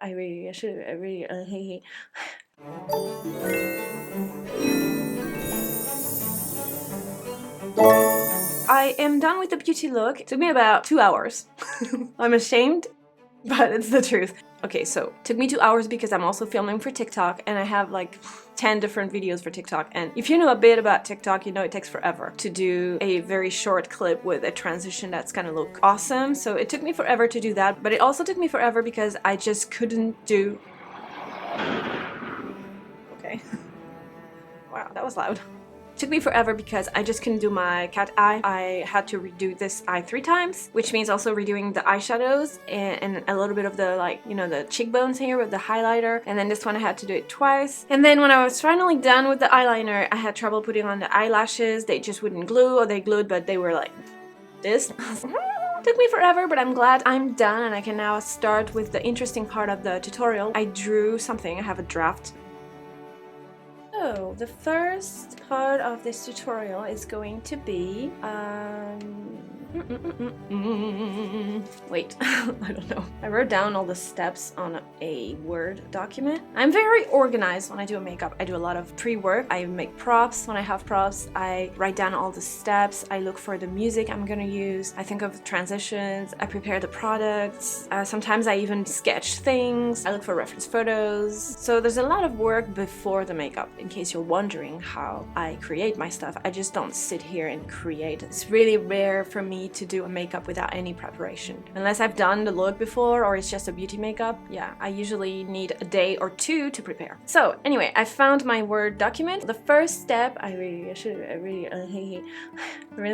I should, I really, I am done with the beauty look. It took me about 2 hours. I'm ashamed, but it's the truth. Okay, so it took me 2 hours because I'm also filming for TikTok and I have like 10 different videos for TikTok. And if you know a bit about TikTok, you know it takes forever to do a very short clip with a transition that's gonna look awesome. So it took me forever to do that, but it also took me forever because I just couldn't do... Okay. Wow, that was loud. Took me forever because I just couldn't do my cat eye. I had to redo this eye 3 times, which means also redoing the eyeshadows and a little bit of the, like, you know, the cheekbones here with the highlighter. And then this one I had to do it twice. And then when I was finally done with the eyeliner, I had trouble putting on the eyelashes. They just wouldn't glue, or they glued, but they were like this. Took me forever, but I'm glad I'm done and I can now start with the interesting part of the tutorial. I drew something. I have a draft. So, the first part of this tutorial is going to be, wait, I don't know. I wrote down all the steps on a Word document. I'm very organized when I do a makeup. I do a lot of pre-work. I make props when I have props. I write down all the steps. I look for the music I'm gonna use. I think of transitions. I prepare the products. Sometimes I even sketch things. I look for reference photos. So there's a lot of work before the makeup. In case you're wondering how I create my stuff, I just don't sit here and create. It's really rare for me to do a makeup without any preparation. Unless I've done the look before or it's just a beauty makeup, yeah, I usually need a day or 2 to prepare. So anyway, I found my Word document. The first step, I really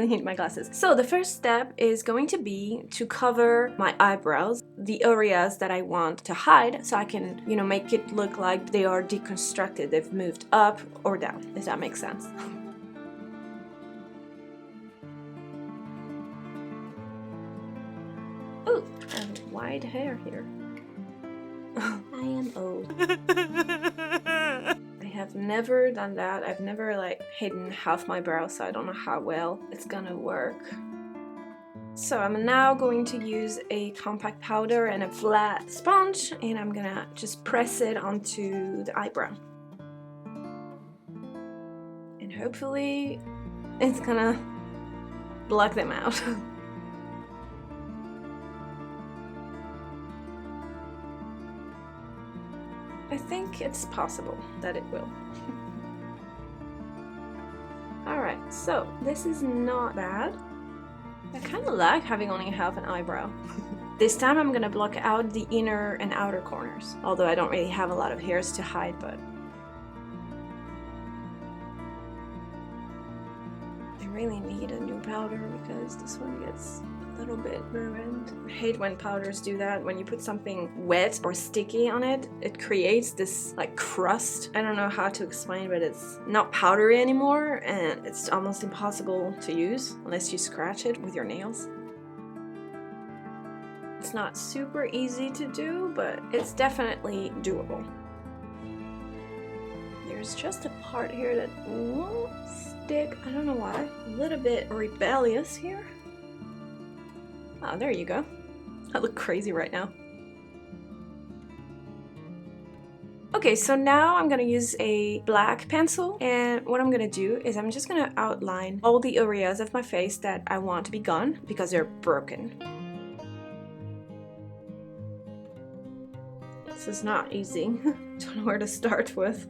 need my glasses. So the first step is going to be to cover my eyebrows, the areas that I want to hide, so I can, you know, make it look like they are deconstructed. They've moved up or down, if that makes sense. Oh, I have wide hair here. I am old. I have never done that. I've never like hidden half my brow, so I don't know how well it's gonna work. So I'm now going to use a compact powder and a flat sponge, and I'm gonna just press it onto the eyebrow. And hopefully it's gonna block them out. I think it's possible that it will. Alright, so this is not bad. I kind of like having only half an eyebrow. This time I'm gonna block out the inner and outer corners, although I don't really have a lot of hairs to hide, but I really need a new powder because this one gets a little bit ruined. I hate when powders do that. When you put something wet or sticky on it, it creates this like crust. I don't know how to explain, but it's not powdery anymore and it's almost impossible to use unless you scratch it with your nails. It's not super easy to do, but it's definitely doable. There's just a part here that won't stick. I don't know why. A little bit rebellious here. Oh, there you go. I look crazy right now. Okay, so now I'm gonna use a black pencil, and what I'm gonna do is I'm just gonna outline all the areas of my face that I want to be gone because they're broken. This is not easy. Don't know where to start with.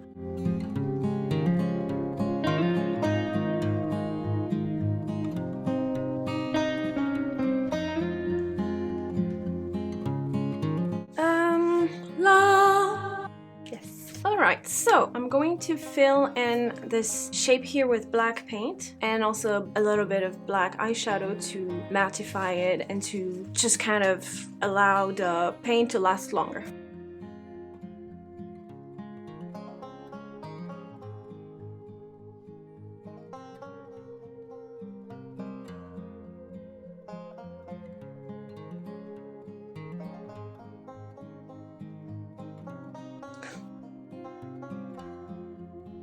Alright, so I'm going to fill in this shape here with black paint and also a little bit of black eyeshadow to mattify it and to just kind of allow the paint to last longer.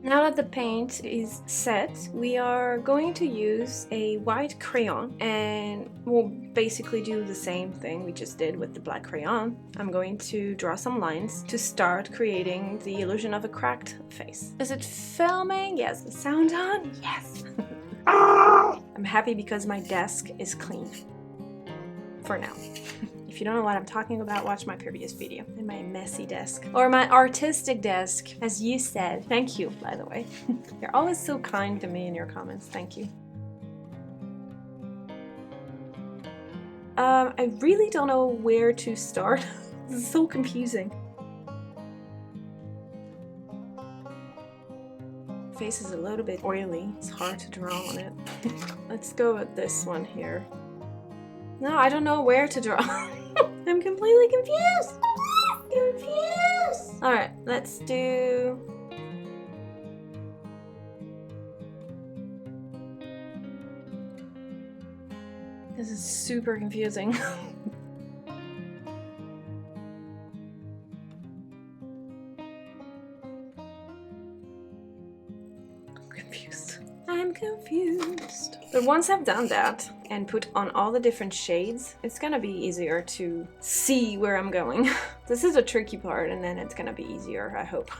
Now that the paint is set, we are going to use a white crayon and we'll basically do the same thing we just did with the black crayon. I'm going to draw some lines to start creating the illusion of a cracked face. Is it filming? Yes. The sound on? Yes. I'm happy because my desk is clean. For now. If you don't know what I'm talking about, watch my previous video in my messy desk. Or my artistic desk, as you said. Thank you, by the way. You're always so kind to me in your comments. Thank you. I really don't know where to start. This is so confusing. Face is a little bit oily. It's hard to draw on it. Let's go with this one here. No, I don't know where to draw. I'm completely confused. Confused. All right, let's do. This is super confusing. I'm confused. But once I've done that and put on all the different shades, it's gonna be easier to see where I'm going. This is a tricky part and then it's gonna be easier, I hope.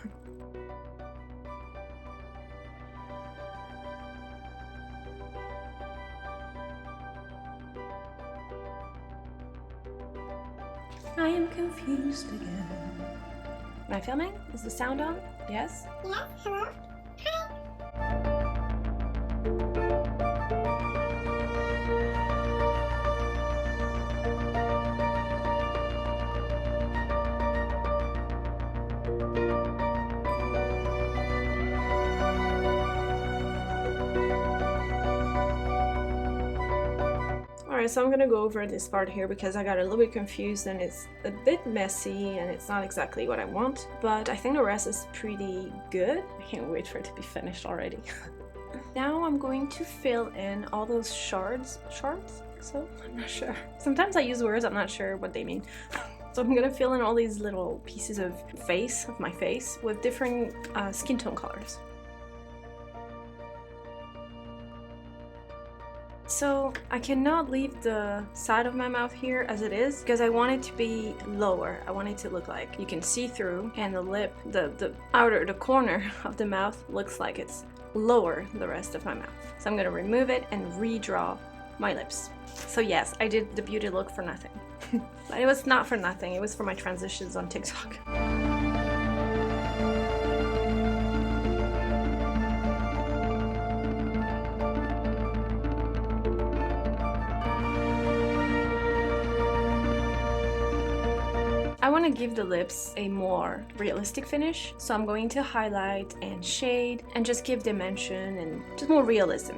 I am confused again. Am I filming? Is the sound on? Yes? Yeah, hello. Hi. Alright, so I'm gonna go over this part here because I got a little bit confused and it's a bit messy and it's not exactly what I want, but I think the rest is pretty good. I can't wait for it to be finished already. Now I'm going to fill in all those shards? So? I'm not sure. Sometimes I use words I'm not sure what they mean. So I'm gonna fill in all these little pieces of my face with different skin tone colors. So I cannot leave the side of my mouth here as it is because I want it to be lower. I want it to look like you can see through and the lip, the corner of the mouth looks like it's lower the rest of my mouth. So I'm gonna remove it and redraw my lips. So yes, I did the beauty look for nothing. But it was not for nothing, it was for my transitions on TikTok. I want to give the lips a more realistic finish, so I'm going to highlight and shade and just give dimension and just more realism.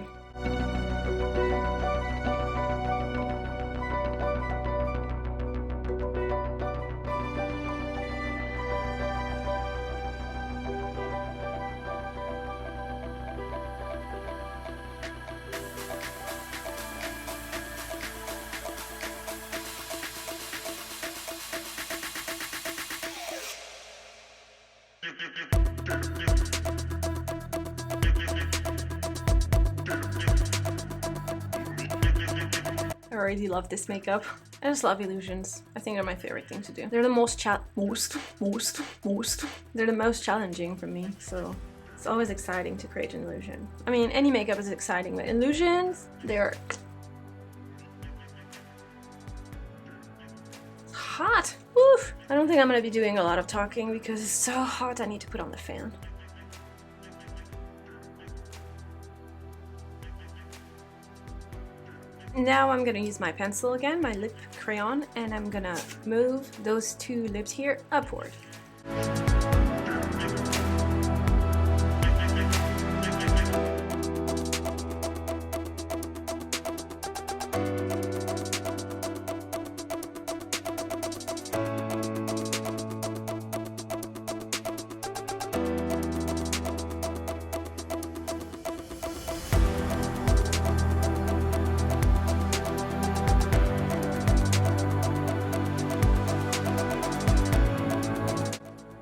I already love this makeup. I just love illusions. I think they're my favorite thing to do. They're the they're the most challenging for me, so it's always exciting to create an illusion. I mean, any makeup is exciting, but illusions, they're hot. Woof. I don't think I'm gonna be doing a lot of talking because it's so hot I need to put on the fan. Now I'm gonna use my pencil again, my lip crayon, and I'm gonna move those two lips here upward.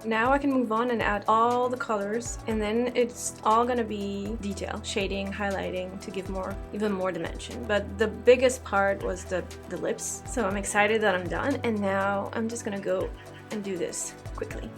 Now I can move on and add all the colors, and then it's all gonna be detail, shading, highlighting to give even more dimension. But the biggest part was the lips. So I'm excited that I'm done, and now I'm just gonna go and do this quickly.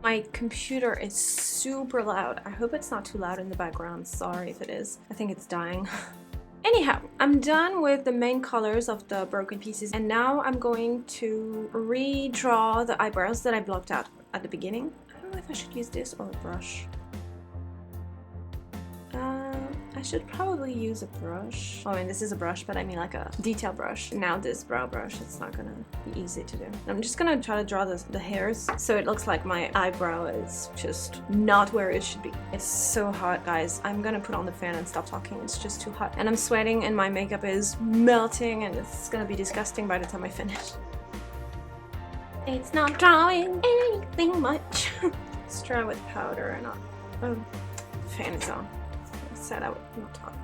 My computer is super loud. I hope it's not too loud in the background. Sorry if it is. I think it's dying. Anyhow, I'm done with the main colors of the broken pieces, and now I'm going to redraw the eyebrows that I blocked out at the beginning. I don't know if I should use this or a brush. I should probably use a brush. Oh, I mean, this is a brush, but I mean like a detail brush. Now this brow brush, it's not gonna be easy to do. I'm just gonna try to draw the hairs so it looks like my eyebrow is just not where it should be. It's so hot, guys. I'm gonna put on the fan and stop talking. It's just too hot. And I'm sweating and my makeup is melting and it's gonna be disgusting by the time I finish. It's not drawing anything much. Let's try with powder and not... Oh, the fan is on. Said I would not talk.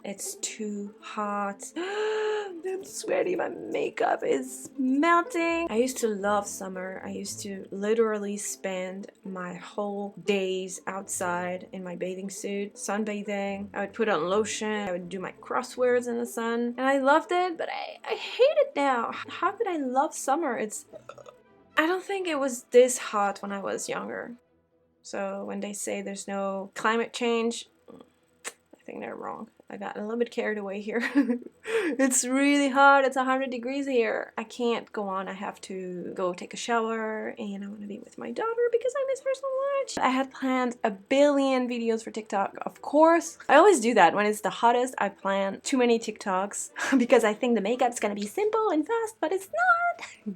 It's too hot. I'm sweaty, my makeup is melting. I used to love summer. I used to literally spend my whole days outside in my bathing suit, sunbathing. I would put on lotion, I would do my crosswords in the sun, and I loved it, but I hate it now. How could I love summer? I don't think it was this hot when I was younger. So when they say there's no climate change, I think they're wrong. I got a little bit carried away here. It's really hot. It's 100 degrees here. I can't go on. I have to go take a shower, and I want to be with my daughter because I miss her so much. I had planned a billion videos for TikTok, of course. I always do that when it's the hottest. I plan too many TikToks because I think the makeup's gonna be simple and fast, but it's not.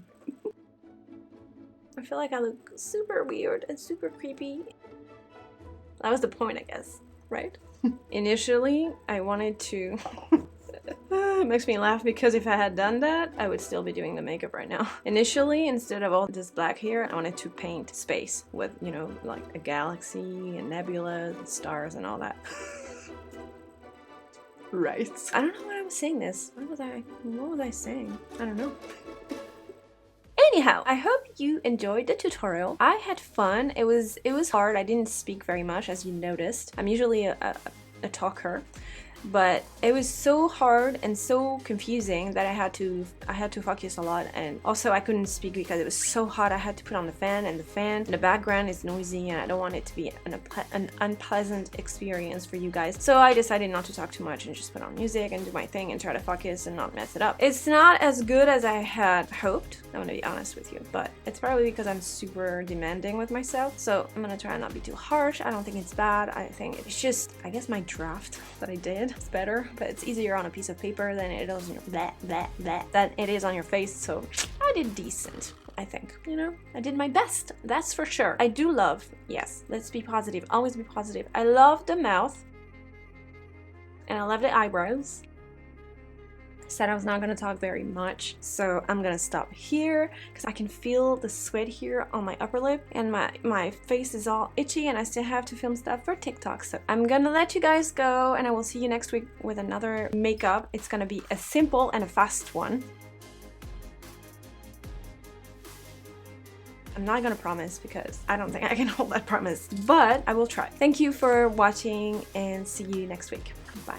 I feel like I look super weird and super creepy. That was the point, I guess, right? Initially, I wanted to... It makes me laugh because if I had done that, I would still be doing the makeup right now. Initially, instead of all this black here, I wanted to paint space with, you know, like a galaxy and nebulas and stars and all that. Right. I don't know why I was saying this. What was I saying? I don't know. Anyhow, I hope you enjoyed the tutorial. I had fun. It was hard. I didn't speak very much, as you noticed. I'm usually a talker, but it was so hard and so confusing that I had to focus a lot, and also I couldn't speak because it was so hot. I had to put on the fan, and the fan in the background is noisy, and I don't want it to be an unpleasant experience for you guys. So I decided not to talk too much and just put on music and do my thing and try to focus and not mess it up. It's not as good as I had hoped, I'm gonna be honest with you, but it's probably because I'm super demanding with myself, so I'm gonna try and not be too harsh. I don't think it's bad. I think it's just, I guess my draft that I did is better, but it's easier on a piece of paper than it is on your than it is on your face, so I did decent, I think. You know, I did my best, that's for sure. I do love, yes, let's be positive, always be positive. I love the mouth, and I love the eyebrows. Said I was not gonna talk very much, so I'm gonna stop here because I can feel the sweat here on my upper lip, and my face is all itchy, and I still have to film stuff for TikTok. So I'm gonna let you guys go, and I will see you next week with another makeup. It's gonna be a simple and a fast one. I'm not gonna promise because I don't think I can hold that promise, but I will try. Thank you for watching, and see you next week. Bye.